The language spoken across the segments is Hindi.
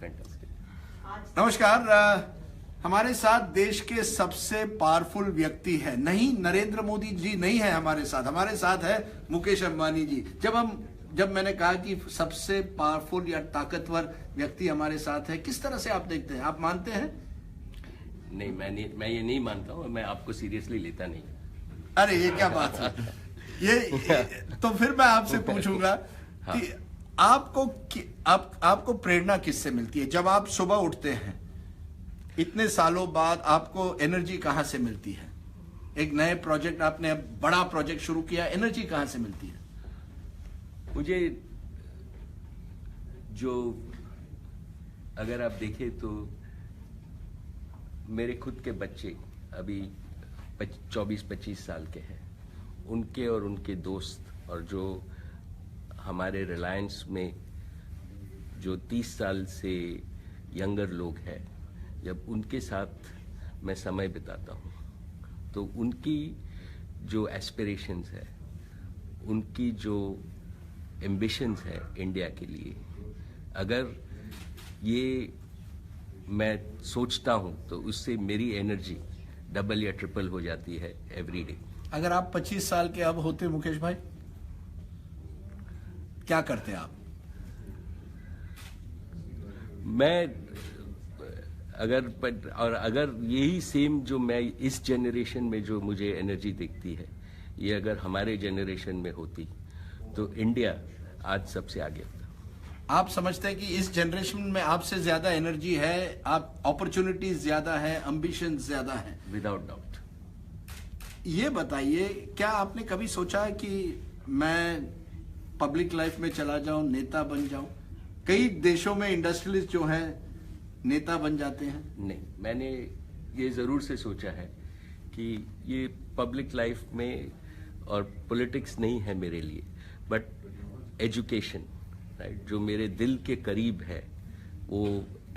फैंटास्टिक। नमस्कार। हमारे साथ देश के सबसे पावरफुल व्यक्ति है, नहीं नरेंद्र मोदी जी नहीं है हमारे साथ है मुकेश अंबानी जी। जब मैंने कहा कि सबसे पावरफुल या ताकतवर व्यक्ति हमारे साथ है, किस तरह से आप देखते हैं, आप मानते हैं? नहीं, मैं ये नहीं मानता हूँ, मैं आपको सीरियसली लेता नहीं। अरे ये क्या बात है। ये तो फिर मैं आपसे पूछूंगा हाँ। कि आपको प्रेरणा किससे मिलती है? जब आप सुबह उठते हैं इतने सालों बाद, आपको एनर्जी कहां से मिलती है? एक नए प्रोजेक्ट, आपने बड़ा प्रोजेक्ट शुरू किया, एनर्जी कहां से मिलती है? मुझे जो, अगर आप देखें तो मेरे खुद के बच्चे अभी 24-25 साल के हैं, उनके और उनके दोस्त और जो हमारे रिलायंस में जो 30 साल से यंगर लोग हैं, जब उनके साथ मैं समय बिताता हूँ तो उनकी जो एस्पिरेशंस है, उनकी जो एम्बिशंस है इंडिया के लिए, अगर ये मैं सोचता हूँ तो उससे मेरी एनर्जी डबल या ट्रिपल हो जाती है एवरी डे। अगर आप 25 साल के अब होते मुकेश भाई, क्या करते आप? मैं अगर यही सेम जो मैं इस जनरेशन में जो मुझे एनर्जी दिखती है, ये अगर हमारे जनरेशन में होती तो इंडिया आज सबसे आगे होता। आप समझते हैं कि इस जनरेशन में आपसे ज्यादा एनर्जी है, आप अपॉर्चुनिटीज ज्यादा है, एम्बिशन ज्यादा है? Without doubt. ये बताइए, क्या आपने कभी सोचा है कि मैं पब्लिक लाइफ में चला जाऊं, नेता बन जाऊं? कई देशों में इंडस्ट्रियलिस्ट जो हैं नेता बन जाते हैं। नहीं, मैंने ये जरूर से सोचा है कि ये पब्लिक लाइफ में और पॉलिटिक्स नहीं है मेरे लिए, बट एजुकेशन, राइट, जो मेरे दिल के करीब है वो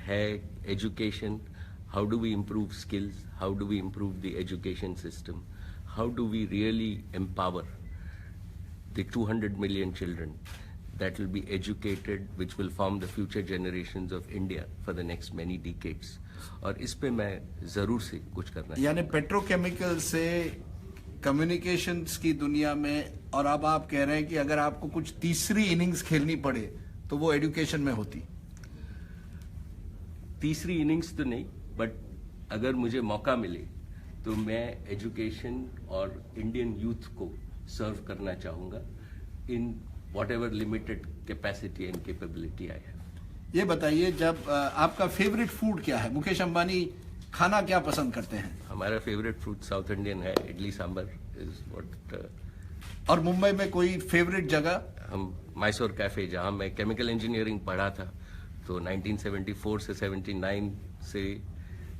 है education. How do we improve skills, how do we improve the education system, how do we really empower the 200 million children that will be educated, which will form the future generations of India for the next many decades. और इस पे मैं जरूर से कुछ करना है। यानी पेट्रोकेमिकल से कम्युनिकेशंस की दुनिया में, और अब आप कह रहे हैं कि अगर आपको कुछ तीसरी इनिंग्स खेलनी पड़े तो वो एजुकेशन में होती। तीसरी इनिंग्स तो नहीं, बट अगर मुझे मौका मिले तो मैं एजुकेशन और इंडियन यूथ को सर्व करना चाहूंगा in whatever limited capacity and capability I have. ये बताइए, जब आपका फेवरेट फूड क्या है? मुकेश अंबानी खाना क्या पसंद करते हैं? हमारा फेवरेट फूड साउथ इंडियन है, इडली सांभर इज व्हाट। और मुंबई में कोई फेवरेट जगह? हम मैसूर कैफे, जहां मैं केमिकल इंजीनियरिंग पढ़ा था, तो 1974 से 79 से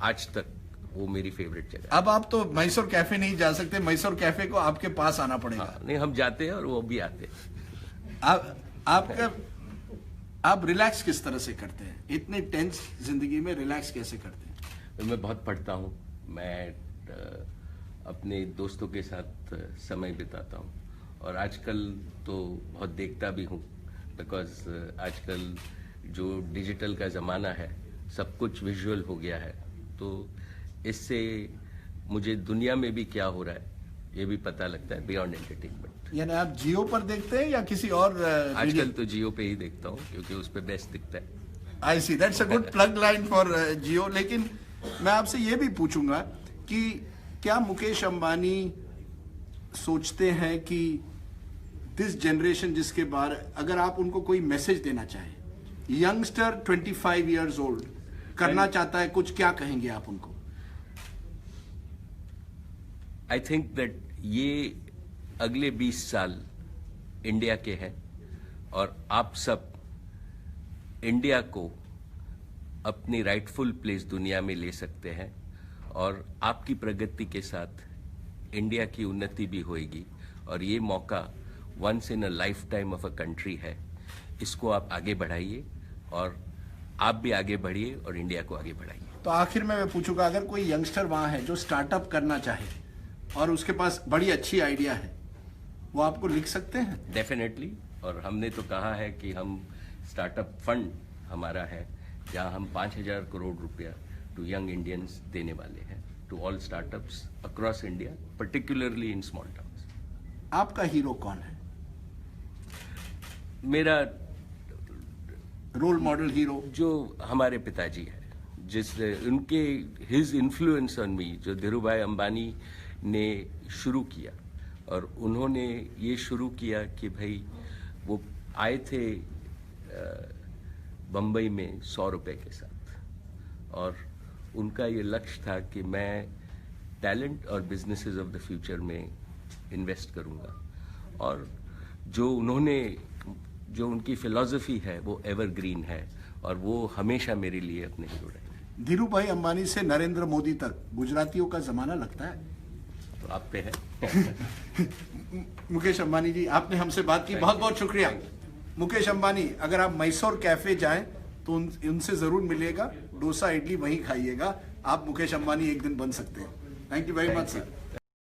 आज तक वो मेरी फेवरेट जगह। अब आप तो मैसूर कैफे नहीं जा सकते, मैसूर कैफे को आपके पास आना पड़ेगा। हाँ, नहीं, हम जाते हैं और वो भी आते हैं। आप रिलैक्स किस तरह से करते हैं? इतने टेंस जिंदगी में रिलैक्स कैसे करते हैं? मैं बहुत पढ़ता हूँ, मैं अपने दोस्तों के साथ समय बिताता हूँ, और आजकल तो बहुत देखता भी हूँ, बिकॉज आजकल जो डिजिटल का ज़माना है, सब कुछ विजुअल हो गया है, तो इससे मुझे दुनिया में भी क्या हो रहा है ये भी पता लगता है, बियॉन्ड एंटरटेनमेंट। यानी आप जियो पर देखते हैं या किसी और? आजकल तो जियो पे ही देखता हूँ क्योंकि उस पे बेस्ट दिखता है। I see, that's a good plug line for Jio. लेकिन मैं आपसे ये भी पूछूंगा कि क्या मुकेश अंबानी सोचते हैं कि दिस जनरेशन जिसके बारे, अगर आप उनको कोई मैसेज देना चाहें, यंगस्टर 25 इयर्स ओल्ड करना चाहता है कुछ, क्या कहेंगे आप उनको? आई थिंक दैट ये अगले 20 साल इंडिया के हैं, और आप सब इंडिया को अपनी राइटफुल प्लेस दुनिया में ले सकते हैं, और आपकी प्रगति के साथ इंडिया की उन्नति भी होएगी, और ये मौका once in a lifetime of a country है। इसको आप आगे बढ़ाइए, और आप भी आगे बढ़िए और इंडिया को आगे बढ़ाइए। तो आखिर में मैं पूछूंगा, अगर कोई यंगस्टर वहां है जो स्टार्टअप करना चाहे और उसके पास बड़ी अच्छी आइडिया है, वो आपको लिख सकते हैं? डेफिनेटली, और हमने तो कहा है कि हम स्टार्टअप फंड हमारा है, जहां हम 5,000 करोड़ रुपया टू यंग इंडियंस देने वाले हैं, to all startups across India, particularly in small towns. आपका हीरो कौन है? मेरा रोल मॉडल हीरो जो हमारे पिताजी है, जिसने उनके हिज इन्फ्लुएंस ऑन मी, जो धीरूभाई अंबानी ने शुरू किया, और उन्होंने ये शुरू किया कि भाई वो आए थे बम्बई में 100 रुपए के साथ, और उनका ये लक्ष्य था कि मैं टैलेंट और बिजनेसेस ऑफ द फ्यूचर में इन्वेस्ट करूंगा, और जो उनकी फिलॉसफी है वो एवरग्रीन है, और वो हमेशा मेरे लिए अपने हीरो रहे। धीरूभाई अंबानी से नरेंद्र मोदी तक गुजरातियों का जमाना लगता है। तो आप पे है। मुकेश अंबानी जी, आपने हमसे बात की, बहुत बहुत शुक्रिया। मुकेश अंबानी, अगर आप मैसूर कैफे जाएं तो उनसे जरूर मिलिएगा, डोसा इडली वहीं खाइएगा। आप मुकेश अंबानी एक दिन बन सकते हैं। Thank you very much sir.